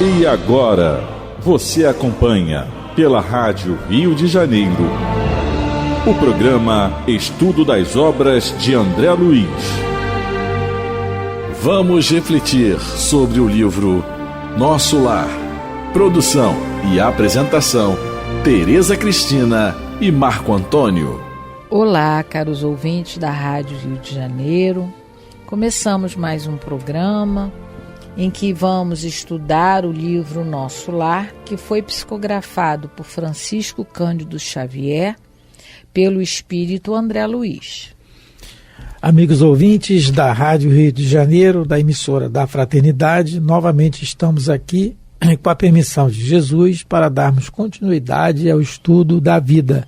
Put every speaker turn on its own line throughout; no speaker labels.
E agora, você acompanha pela Rádio Rio de Janeiro o programa Estudo das Obras de André Luiz. Vamos refletir sobre o livro Nosso Lar. Produção e apresentação, Tereza Cristina e Marco Antônio.
Olá, caros ouvintes da Rádio Rio de Janeiro. Começamos mais um programa em que vamos estudar o livro Nosso Lar, que foi psicografado por Francisco Cândido Xavier, pelo Espírito André Luiz.
Amigos ouvintes da Rádio Rio de Janeiro, da emissora da Fraternidade, novamente estamos aqui com a permissão de Jesus para darmos continuidade ao estudo da vida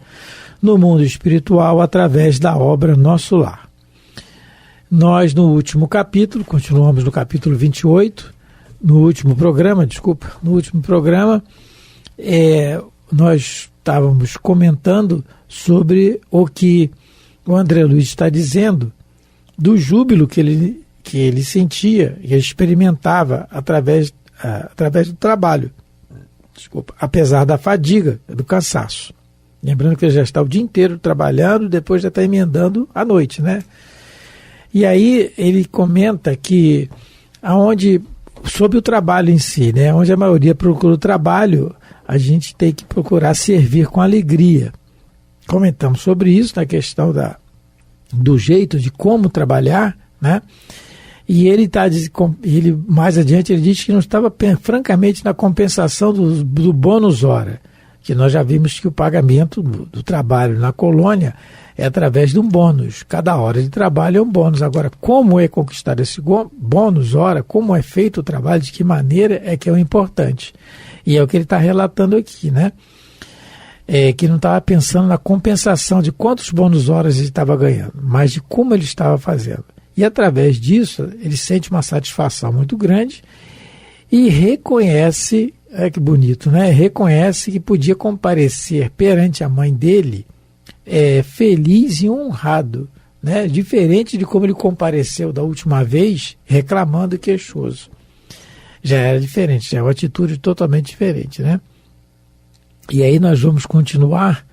no mundo espiritual através da obra Nosso Lar. Nós, no último capítulo, continuamos no capítulo 28, no último programa, nós estávamos comentando sobre o que o André Luiz está dizendo, do júbilo que ele sentia e experimentava através do trabalho, apesar da fadiga, do cansaço. Lembrando que ele já está o dia inteiro trabalhando, depois já está emendando à noite, né? E aí ele comenta que sobre o trabalho em si, né, onde a maioria procura o trabalho, a gente tem que procurar servir com alegria. Comentamos sobre isso na questão do jeito de como trabalhar, né? E ele mais adiante ele diz que não estava francamente na compensação do bônus hora, que nós já vimos que o pagamento do trabalho na colônia é através de um bônus. Cada hora de trabalho é um bônus. Agora, como é conquistado esse bônus hora, como é feito o trabalho, de que maneira é que é o importante. E é o que ele está relatando aqui, né? Que não estava pensando na compensação de quantos bônus horas ele estava ganhando, mas de como ele estava fazendo. E através disso, ele sente uma satisfação muito grande e reconhece, que bonito, né? Reconhece que podia comparecer perante a mãe dele feliz e honrado, né? Diferente de como ele compareceu da última vez, reclamando e queixoso. Já era diferente, já é uma atitude totalmente diferente, né? E aí nós vamos continuar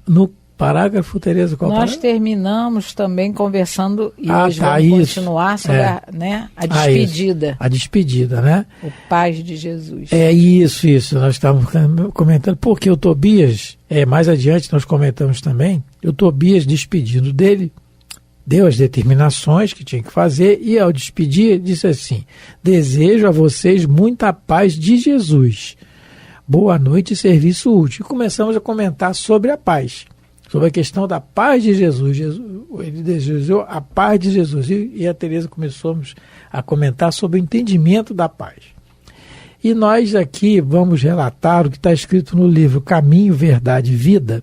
no parágrafo, Tereza, qual
Nós terminamos também conversando e hoje vamos continuar sobre a despedida.
A despedida, né?
O paz de Jesus.
Isso. Nós estávamos comentando, porque o Tobias, mais adiante nós comentamos também, o Tobias despedindo dele, deu as determinações que tinha que fazer e ao despedir disse assim: desejo a vocês muita paz de Jesus. Boa noite e serviço útil. E começamos a comentar sobre a paz, sobre a questão da paz de Jesus. Ele desejou a paz de Jesus. E a Tereza começamos a comentar sobre o entendimento da paz. E nós aqui vamos relatar o que está escrito no livro Caminho, Verdade e Vida,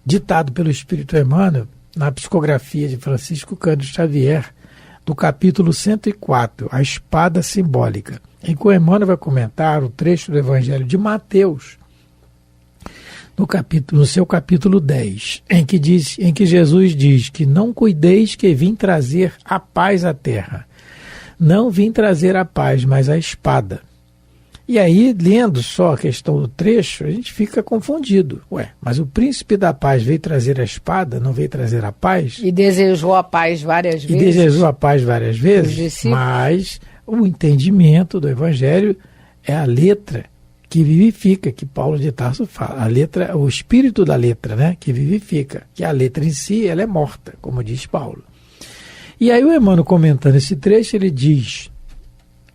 ditado pelo Espírito Emmanuel, na psicografia de Francisco Cândido Xavier, do capítulo 104, A Espada Simbólica, em que o Emmanuel vai comentar o trecho do Evangelho de Mateus, no seu capítulo 10, em que Jesus diz que não cuideis que vim trazer a paz à terra. Não vim trazer a paz, mas a espada. E aí, lendo só a questão do trecho, a gente fica confundido. Mas o príncipe da paz veio trazer a espada, não veio trazer a paz?
E desejou a paz várias
vezes. Mas o entendimento do Evangelho é a letra que vivifica, que Paulo de Tarso fala. A letra, o espírito da letra, né, que vivifica. Que a letra em si, ela é morta, como diz Paulo. E aí o Emmanuel, comentando esse trecho, ele diz,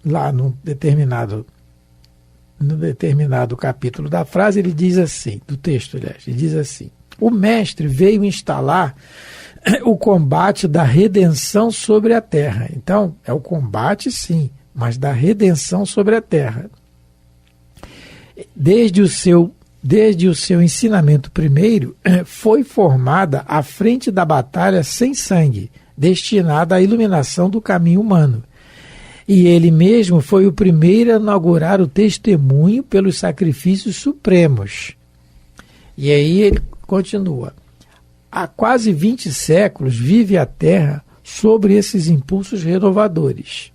lá no determinado capítulo da frase, ele diz assim, do texto, aliás, ele diz assim: o mestre veio instalar o combate da redenção sobre a terra. Então, é o combate, sim, mas da redenção sobre a terra. Desde o seu ensinamento primeiro, foi formada a frente da batalha sem sangue, destinada à iluminação do caminho humano. E ele mesmo foi o primeiro a inaugurar o testemunho pelos sacrifícios supremos. E aí ele continua: há quase 20 séculos vive a Terra sobre esses impulsos renovadores.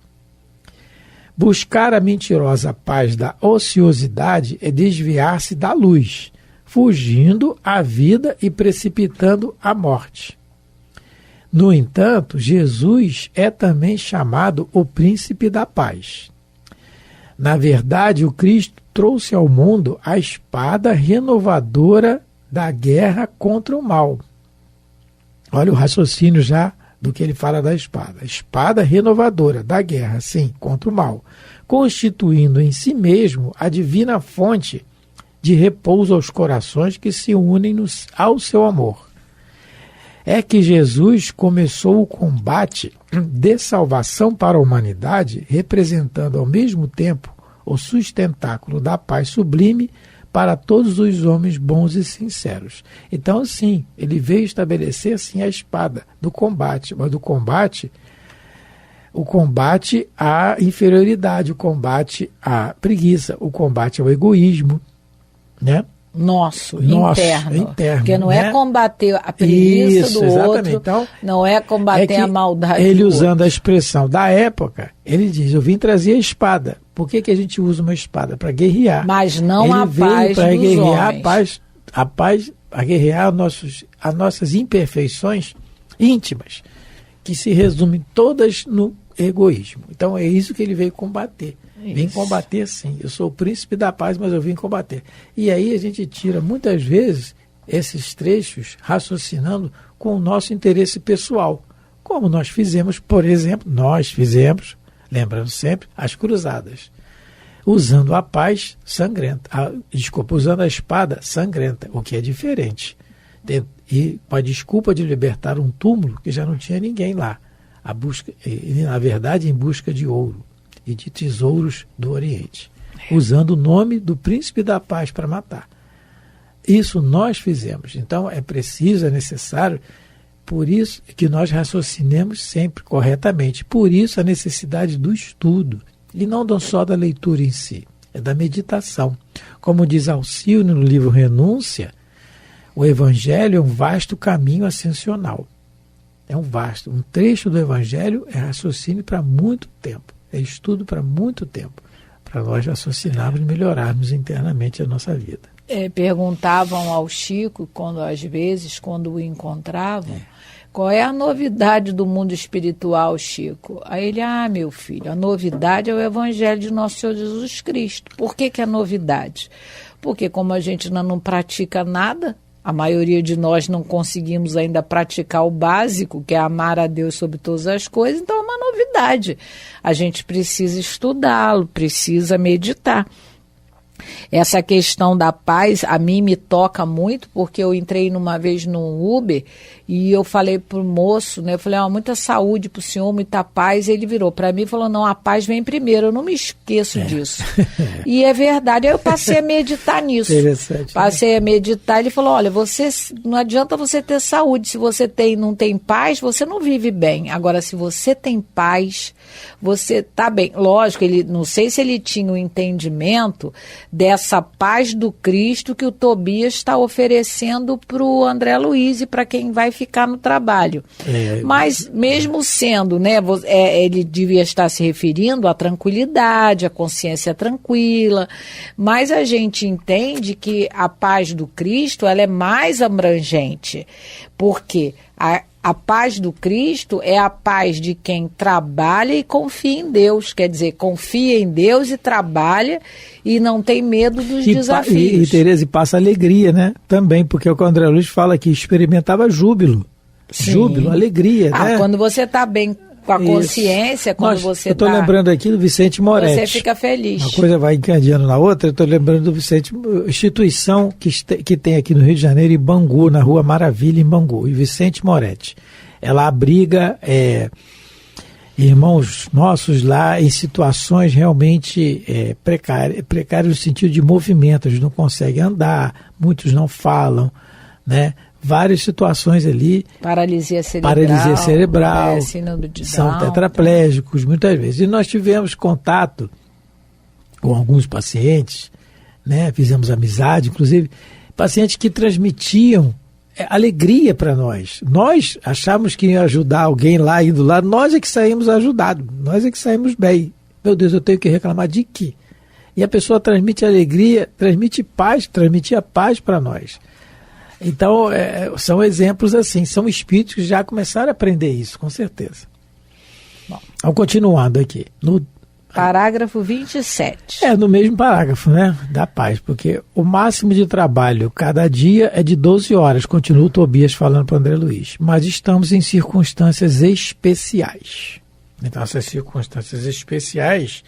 Buscar a mentirosa paz da ociosidade é desviar-se da luz, fugindo à vida e precipitando a morte. No entanto, Jesus é também chamado o príncipe da paz. Na verdade, o Cristo trouxe ao mundo a espada renovadora da guerra contra o mal. Olha o raciocínio já do que ele fala da espada. A espada renovadora da guerra, sim, contra o mal, constituindo em si mesmo a divina fonte de repouso aos corações que se unem ao seu amor. É que Jesus começou o combate de salvação para a humanidade, representando ao mesmo tempo o sustentáculo da paz sublime para todos os homens bons e sinceros. Então, sim, ele veio estabelecer assim a espada do combate, mas o combate à inferioridade, o combate à preguiça, o combate ao egoísmo, né?
Nosso, interno. Porque não,
né?
É combater a preguiça
Isso,
do
exatamente.
outro,
Então,
não é combater a maldade
ele
do
usando
outro.
a expressão da época, ele diz, eu vim trazer a espada. Por que a gente usa uma espada? Para guerrear.
Mas não
ele
a paz
para
dos
guerrear
homens.
a paz, a guerrear as nossas imperfeições íntimas, que se resumem todas no egoísmo. Então é isso que ele veio combater. Vim combater, sim. Eu sou o príncipe da paz, mas eu vim combater. E aí a gente tira, muitas vezes, esses trechos raciocinando com o nosso interesse pessoal. Como nós fizemos, por exemplo, lembrando sempre, as cruzadas. Usando a paz sangrenta. Usando a espada sangrenta, o que é diferente. E com a desculpa de libertar um túmulo que já não tinha ninguém lá. Na verdade, em busca de ouro e de tesouros do Oriente, usando o nome do príncipe da paz para matar. Isso nós fizemos. Então é preciso, é necessário, por isso que nós raciocinemos sempre corretamente. Por isso a necessidade do estudo, e não só da leitura em si, é da meditação. Como diz Alcione no livro Renúncia, o Evangelho é um vasto caminho ascensional. Um trecho do Evangelho é raciocínio para muito tempo. É estudo para muito tempo, para nós raciocinarmos e melhorarmos internamente a nossa vida.
Perguntavam ao Chico, às vezes, quando o encontravam, qual é a novidade do mundo espiritual, Chico? Aí ele, meu filho, a novidade é o Evangelho de Nosso Senhor Jesus Cristo. Por que é novidade? Porque como a gente ainda não pratica nada, a maioria de nós não conseguimos ainda praticar o básico, que é amar a Deus sobre todas as coisas, então é uma novidade. A gente precisa estudá-lo, precisa meditar. Essa questão da paz, a mim me toca muito, porque eu entrei uma vez num Uber e eu falei pro moço, né? Eu falei, muita saúde pro senhor, muita paz. Ele virou para mim e falou, não, a paz vem primeiro, eu não me esqueço disso. E é verdade, aí eu passei a meditar nisso.
Interessante.
Passei a meditar, ele falou, olha, não adianta você ter saúde, se você não tem paz, você não vive bem. Agora, se você tem paz, você tá bem. Lógico, não sei se ele tinha o entendimento dessa paz do Cristo que o Tobias está oferecendo para o André Luiz e para quem vai ficar no trabalho. Mas mesmo sendo, né, ele devia estar se referindo à tranquilidade, à consciência tranquila, mas a gente entende que a paz do Cristo ela é mais abrangente, porque a paz do Cristo é a paz de quem trabalha e confia em Deus. Quer dizer, confia em Deus e trabalha e não tem medo dos desafios.
E Tereza, passa alegria, né? Também, porque o André Luiz fala que experimentava júbilo.
Sim.
Júbilo, alegria, né?
Quando você está bem com a consciência, quando você
eu estou lembrando aqui do Vicente Moretti.
Você fica feliz.
Uma coisa vai encadeando na outra, eu estou lembrando do Vicente, instituição que tem aqui no Rio de Janeiro, em Bangu, na Rua Maravilha, em Bangu, e Vicente Moretti. Ela abriga irmãos nossos lá em situações realmente precárias no sentido de movimento, eles não conseguem andar, muitos não falam, né? Várias situações ali. Paralisia cerebral, são tetraplégicos muitas vezes. E nós tivemos contato com alguns pacientes, né? Fizemos amizade, inclusive pacientes que transmitiam alegria para nós. Nós achávamos que ia ajudar alguém lá, indo lá, nós é que saímos ajudados, nós é que saímos bem, Meu Deus, eu tenho que reclamar de quê? E a pessoa transmite alegria, transmite a paz para nós. Então, são exemplos assim, são espíritos que já começaram a aprender isso, com certeza. Bom, então, continuando aqui. No
parágrafo 27.
No mesmo parágrafo, né? Da paz, porque o máximo de trabalho cada dia é de 12 horas, continua o Tobias falando para o André Luiz. Mas estamos em circunstâncias especiais. Então, essas circunstâncias especiais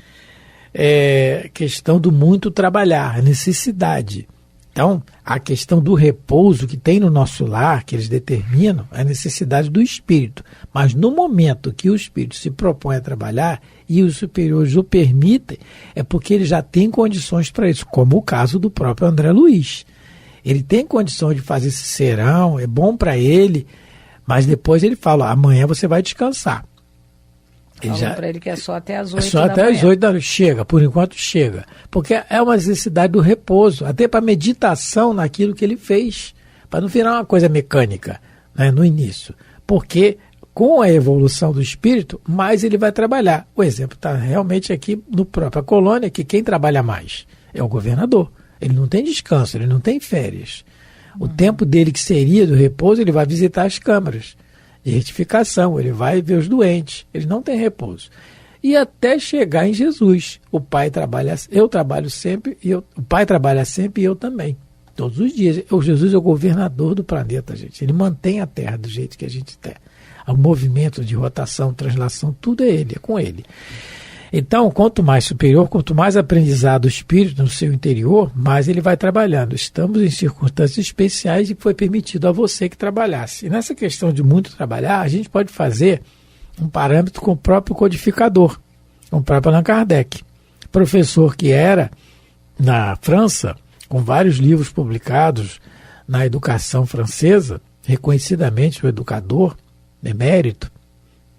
é questão do muito trabalhar, a necessidade. Então, a questão do repouso que tem no nosso lar, que eles determinam, é a necessidade do espírito. Mas no momento que o espírito se propõe a trabalhar e os superiores o permitem, é porque ele já tem condições para isso, como o caso do próprio André Luiz. Ele tem condições de fazer esse serão, é bom para ele, mas depois ele fala, amanhã você vai descansar.
Falou para ele que é só até as 8 da manhã.
Só até as 8 da manhã. Chega, por enquanto chega. Porque é uma necessidade do repouso, até para meditação naquilo que ele fez, para não virar uma coisa mecânica, né, no início. Porque com a evolução do espírito, mais ele vai trabalhar. O exemplo está realmente aqui no própria colônia, que quem trabalha mais é o governador. Ele não tem descanso, ele não tem férias. O tempo dele que seria do repouso, ele vai visitar as câmaras de retificação, ele vai ver os doentes, ele não tem repouso. E até chegar em Jesus. O Pai trabalha, eu trabalho sempre, o Pai trabalha sempre e eu também. Todos os dias. O Jesus é o governador do planeta, gente. Ele mantém a Terra do jeito que a gente tem. O movimento de rotação, translação, tudo é ele, é com ele. Então, quanto mais superior, quanto mais aprendizado o espírito no seu interior, mais ele vai trabalhando. Estamos em circunstâncias especiais e foi permitido a você que trabalhasse. E nessa questão de muito trabalhar, a gente pode fazer um parâmetro com o próprio codificador, com o próprio Allan Kardec. Professor que era na França, com vários livros publicados na educação francesa, reconhecidamente o educador emérito,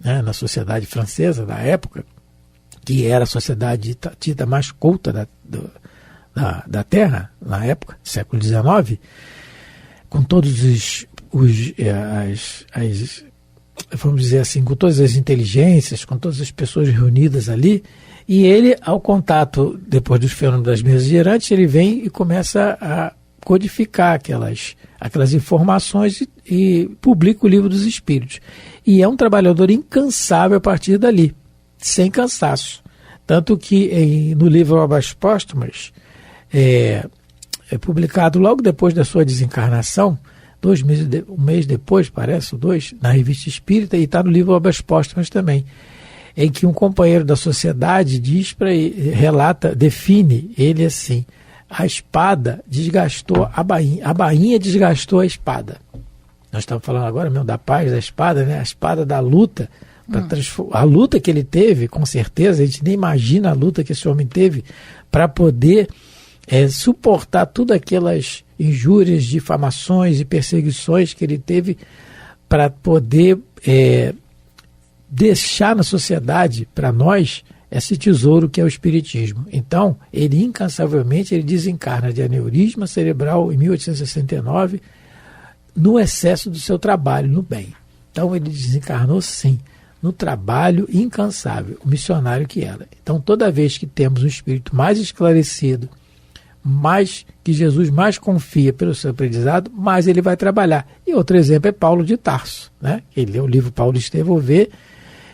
né, na sociedade francesa da época, que era a sociedade tida mais culta da Terra, na época, século XIX, com todos vamos dizer assim, com todas as inteligências, com todas as pessoas reunidas ali, e ele, ao contato, depois dos fenômenos das mesas girantes, ele vem e começa a codificar aquelas informações e publica o Livro dos Espíritos. E é um trabalhador incansável a partir dali, sem cansaço. Tanto que no livro Obras Póstumas, é publicado logo depois da sua desencarnação, um mês depois, parece, ou 2, na Revista Espírita, e está no livro Obras Póstumas também, em que um companheiro da sociedade diz para ele, define ele assim: a espada desgastou a bainha desgastou a espada. Nós estamos falando agora mesmo da paz da espada, né? A espada da luta. A luta que ele teve, com certeza, a gente nem imagina a luta que esse homem teve para poder suportar todas aquelas injúrias, difamações e perseguições que ele teve para poder deixar na sociedade, para nós, esse tesouro que é o Espiritismo. Então, ele incansavelmente desencarna de aneurisma cerebral em 1869, no excesso do seu trabalho no bem. Então, ele desencarnou, sim, no trabalho incansável, o missionário que era. Então, toda vez que temos um espírito mais esclarecido, mais que Jesus mais confia pelo seu aprendizado, mais ele vai trabalhar. E outro exemplo é Paulo de Tarso, né? Ele lê o livro Paulo Estevão, vê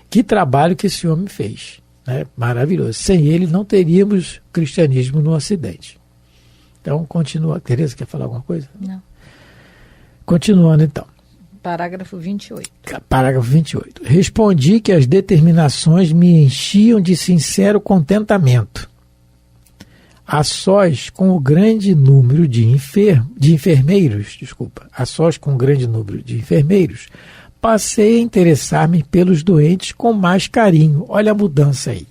que trabalho que esse homem fez, né? Maravilhoso. Sem ele não teríamos cristianismo no Ocidente. Então, continua. Tereza, quer falar alguma coisa?
Não.
Continuando, então.
Parágrafo 28.
Parágrafo 28. Respondi que as determinações me enchiam de sincero contentamento. A sós com o grande número de enfermeiros, passei a interessar-me pelos doentes com mais carinho. Olha a mudança aí.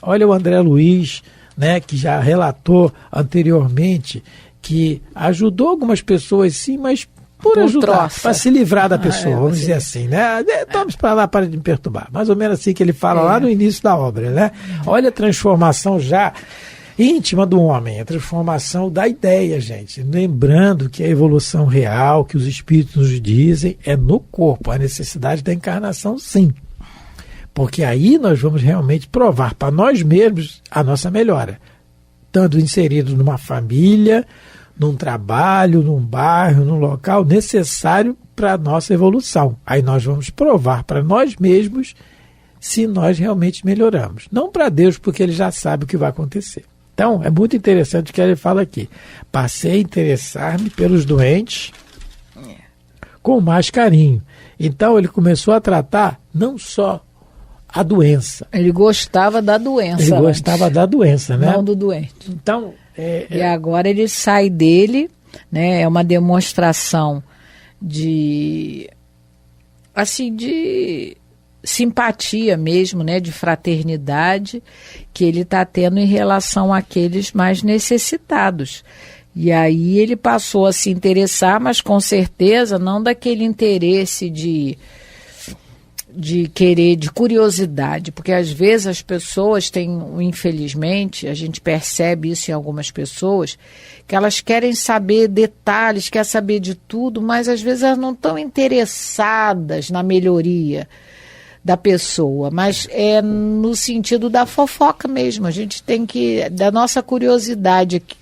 Olha o André Luiz, né, que já relatou anteriormente que ajudou algumas pessoas, sim, mas por ajudar, para se livrar da pessoa, vamos dizer assim, né? Vamos para lá, para de me perturbar. Mais ou menos assim que ele fala lá no início da obra, né? Olha a transformação já íntima do homem, a transformação da ideia, gente. Lembrando que a evolução real, que os espíritos nos dizem, é no corpo, a necessidade da encarnação, sim. Porque aí nós vamos realmente provar para nós mesmos a nossa melhora. Tanto inserido numa família, num trabalho, num bairro, num local necessário para a nossa evolução. Aí nós vamos provar para nós mesmos se nós realmente melhoramos. Não para Deus, porque Ele já sabe o que vai acontecer. Então, é muito interessante o que ele fala aqui. Passei a interessar-me pelos doentes com mais carinho. Então, ele começou a tratar não só a doença.
Ele gostava da doença.
Ele gostava da doença, né?
Não do doente.
Então,
e agora ele sai dele, né? É uma demonstração de simpatia mesmo, né, de fraternidade que ele está tendo em relação àqueles mais necessitados. E aí ele passou a se interessar, mas com certeza não daquele interesse de querer, de curiosidade, porque às vezes as pessoas têm, infelizmente, a gente percebe isso em algumas pessoas, que elas querem saber detalhes, querem saber de tudo, mas às vezes elas não estão interessadas na melhoria da pessoa, mas é no sentido da fofoca mesmo, a gente tem que, da nossa curiosidade aqui.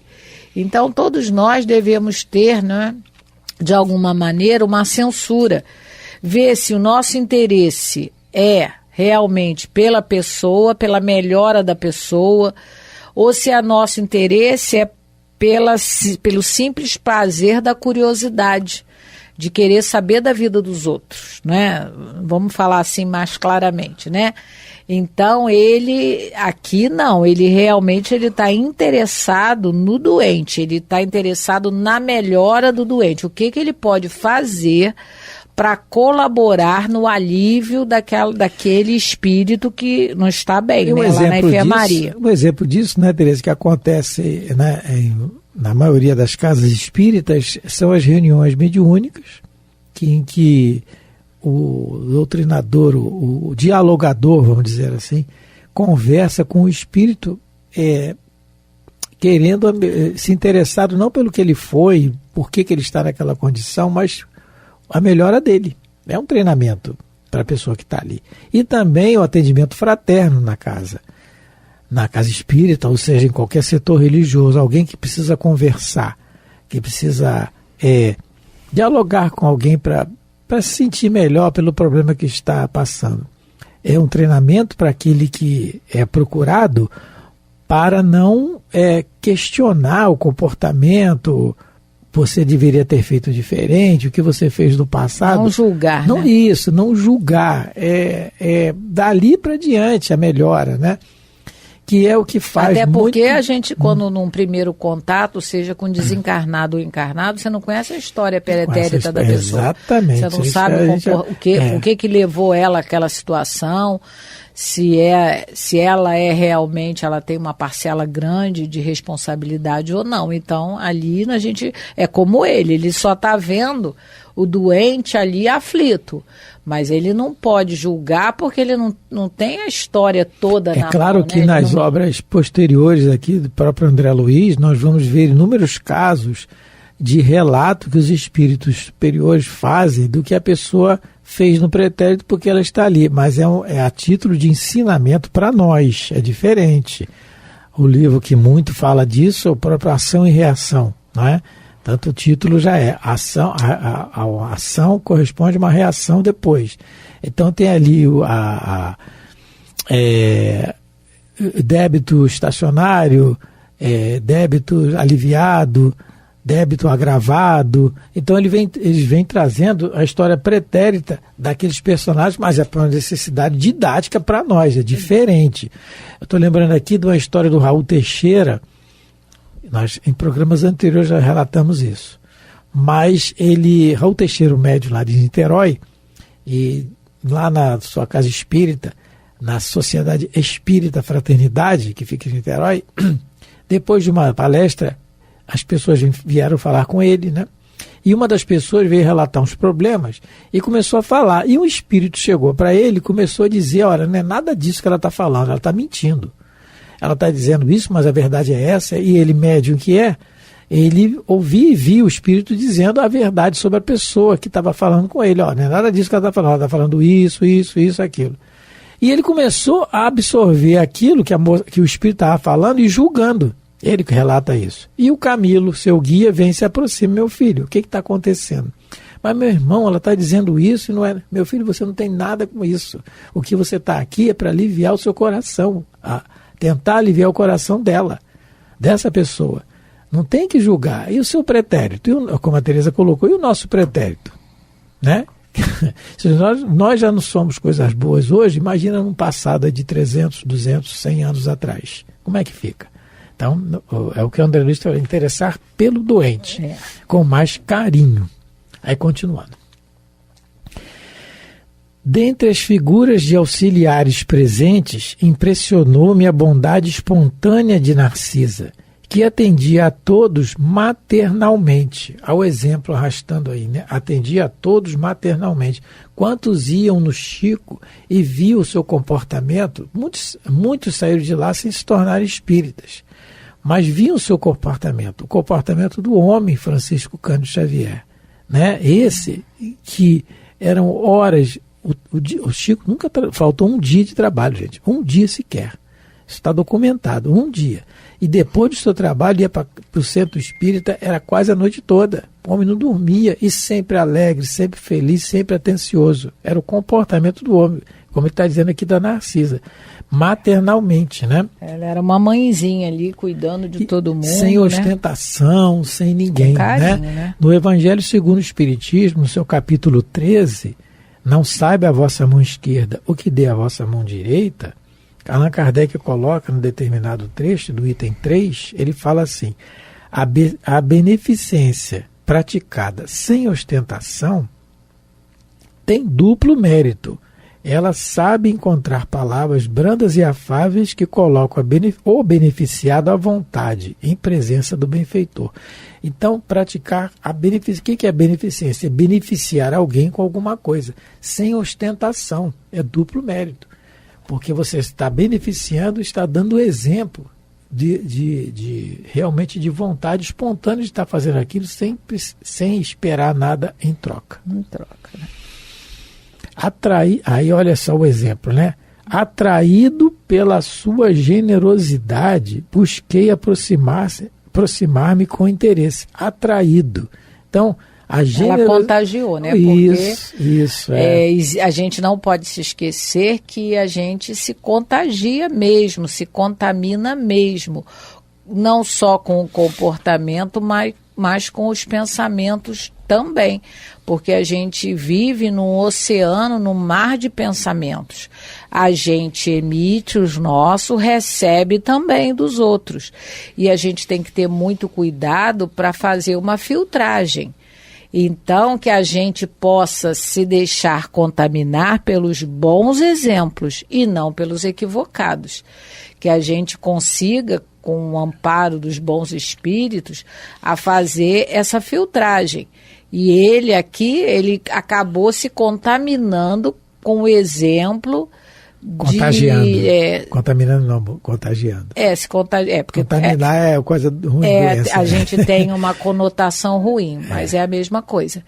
Então todos nós devemos ter, né, de alguma maneira, uma censura, ver se o nosso interesse é realmente pela pessoa, pela melhora da pessoa, ou se o nosso interesse é pelo simples prazer da curiosidade, de querer saber da vida dos outros, né? Vamos falar assim mais claramente, né? Então ele, aqui não, ele realmente está interessado no doente, ele está interessado na melhora do doente. O que ele pode fazer para colaborar no alívio daquele espírito que não está bem, né? Lá na enfermaria.
Um exemplo disso, né, Tereza, que acontece, né, na maioria das casas espíritas, são as reuniões mediúnicas, em que o doutrinador, o dialogador, vamos dizer assim, conversa com o espírito, querendo se interessado não pelo que ele foi, por que ele está naquela condição, mas a melhora dele. É um treinamento para a pessoa que está ali. E também o atendimento fraterno na casa espírita, ou seja, em qualquer setor religioso, alguém que precisa conversar, que precisa dialogar com alguém para se sentir melhor pelo problema que está passando. É um treinamento para aquele que é procurado para não questionar o comportamento. Você deveria ter feito diferente, o que você fez no passado.
Não julgar,
não,
né?
Isso, não julgar. Dali para diante a melhora, né? Que é o que faz.
Até porque a gente, quando num primeiro contato, seja com desencarnado ou encarnado, você não conhece a história pretérita da pessoa.
Exatamente.
Você não sabe o que levou ela àquela situação, se ela realmente, ela tem uma parcela grande de responsabilidade ou não. Então, ali a gente é como ele só está vendo o doente ali aflito, mas ele não pode julgar porque ele não tem a história toda na mão. É
claro que nas obras posteriores aqui do próprio André Luiz, nós vamos ver inúmeros casos de relato que os espíritos superiores fazem do que a pessoa fez no pretérito porque ela está ali, mas é a título de ensinamento para nós, é diferente. O livro que muito fala disso é o próprio Ação e Reação, não é? Tanto o título já é ação, a ação corresponde a uma reação depois. Então tem ali débito estacionário, débito aliviado, débito agravado. Então eles vêm trazendo a história pretérita daqueles personagens, mas é para uma necessidade didática para nós, é diferente. Eu estou lembrando aqui de uma história do Raul Teixeira. Nós, em programas anteriores, já relatamos isso. Mas Raul Teixeira, o médium lá de Niterói, e lá na sua casa espírita, na Sociedade Espírita Fraternidade, que fica em Niterói, depois de uma palestra, as pessoas vieram falar com ele, né? E uma das pessoas veio relatar uns problemas e começou a falar. E um espírito chegou para ele e começou a dizer, olha, não é nada disso que ela está falando, ela está mentindo. Ela está dizendo isso, mas a verdade é essa. E ele, médium que ele ouvia e via o espírito dizendo a verdade sobre a pessoa que estava falando com ele. Ó, não é nada disso que ela está falando, ela está falando isso, aquilo. E ele começou a absorver aquilo que o espírito estava falando e julgando. Ele que relata isso. E o Camilo, seu guia, vem e se aproxima. Meu filho, o que está acontecendo? Mas, meu irmão, ela está dizendo isso e não é... Meu filho, você não tem nada com isso. O que você está aqui é para aliviar o seu coração. Tentar aliviar o coração dessa pessoa. Não tem que julgar. E o seu pretérito? Como a Teresa colocou, e o nosso pretérito? Né? Se nós já não somos coisas boas hoje, imagina num passado de 300, 200, 100 anos atrás. Como é que fica? Então, é o que o André Luiz falou, interessar pelo doente, com mais carinho. Aí, continuando. Dentre as figuras de auxiliares presentes, impressionou-me a bondade espontânea de Narcisa, que atendia a todos maternalmente. Ao exemplo, arrastando aí, né? Atendia a todos maternalmente. Quantos iam no Chico e viam o seu comportamento? Muitos saíram de lá sem se tornar espíritas. Mas viam o seu comportamento, o comportamento do homem Francisco Cândido Xavier. Né? Esse que eram horas... O Chico nunca faltou um dia de trabalho, gente. Um dia sequer. Isso está documentado, um dia. E depois do seu trabalho, ia para o centro espírita, era quase a noite toda. O homem não dormia, e sempre alegre, sempre feliz, sempre atencioso. Era o comportamento do homem, como ele está dizendo aqui da Narcisa. Maternalmente, né? Ela era uma mãezinha ali, cuidando de todo mundo. Sem ostentação, sem ninguém. Com carinho, né? No Evangelho segundo o Espiritismo, no seu capítulo 13, não saiba a vossa mão esquerda o que dê a vossa mão direita, Allan Kardec coloca no determinado trecho do item 3, ele fala assim, a beneficência praticada sem ostentação tem duplo mérito. Ela sabe encontrar palavras brandas e afáveis que colocam o beneficiado à vontade, em presença do benfeitor. Então, praticar a beneficência. O que é beneficência? É beneficiar alguém com alguma coisa, sem ostentação. É duplo mérito. Porque você está beneficiando, está dando exemplo realmente de vontade espontânea de estar fazendo aquilo sem esperar nada em troca. Em troca, né? Aí olha só o exemplo, né? Atraído pela sua generosidade, busquei aproximar-me com interesse. Atraído. Então, ela contagiou, né? Isso. A gente não pode se esquecer que a gente se contagia mesmo, se contamina mesmo. Não só com o comportamento, mas com os pensamentos também, porque a gente vive num oceano, num mar de pensamentos. A gente emite os nossos, recebe também dos outros. E a gente tem que ter muito cuidado para fazer uma filtragem. Então, que a gente possa se deixar contaminar pelos bons exemplos e não pelos equivocados. Que a gente consiga, com o amparo dos bons espíritos, a fazer essa filtragem. E ele acabou se contaminando com o exemplo contagiando. Contaminando não, contagiando. Porque contaminar é coisa ruim. Doença, a gente tem uma conotação ruim, mas é a mesma coisa.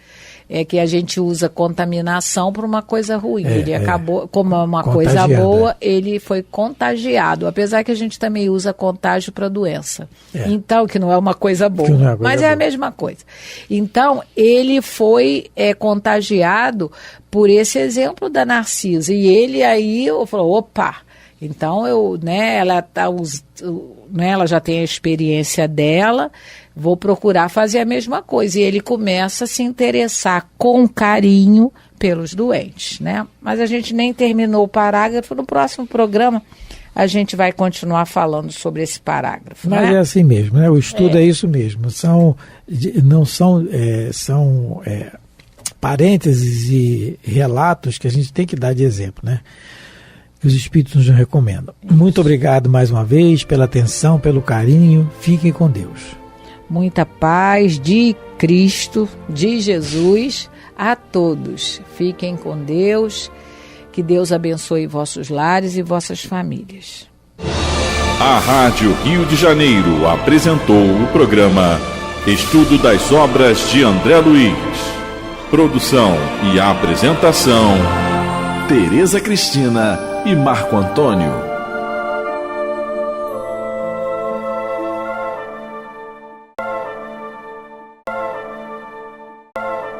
É que a gente usa contaminação para uma coisa ruim. Ele acabou, como é uma coisa boa, ele foi contagiado. Apesar que a gente também usa contágio para doença. Então, que não é uma coisa boa. Mas é a mesma coisa. Então, ele foi contagiado por esse exemplo da Narcisa. E ele aí falou, opa, então ela já tem a experiência dela, vou procurar fazer a mesma coisa. E ele começa a se interessar com carinho pelos doentes, né? Mas a gente nem terminou o parágrafo. No próximo programa a gente vai continuar falando sobre esse parágrafo. Mas é assim mesmo, né? O estudo é isso mesmo. São parênteses e relatos que a gente tem que dar de exemplo, né? Que os espíritos nos recomendam. Muito obrigado mais uma vez pela atenção, pelo carinho. Fiquem com Deus. Muita paz de Cristo, de Jesus, a todos. Fiquem com Deus. Que Deus abençoe vossos lares e vossas famílias.
A Rádio Rio de Janeiro apresentou o programa Estudo das Obras de André Luiz. Produção e apresentação, Tereza Cristina e Marco Antônio.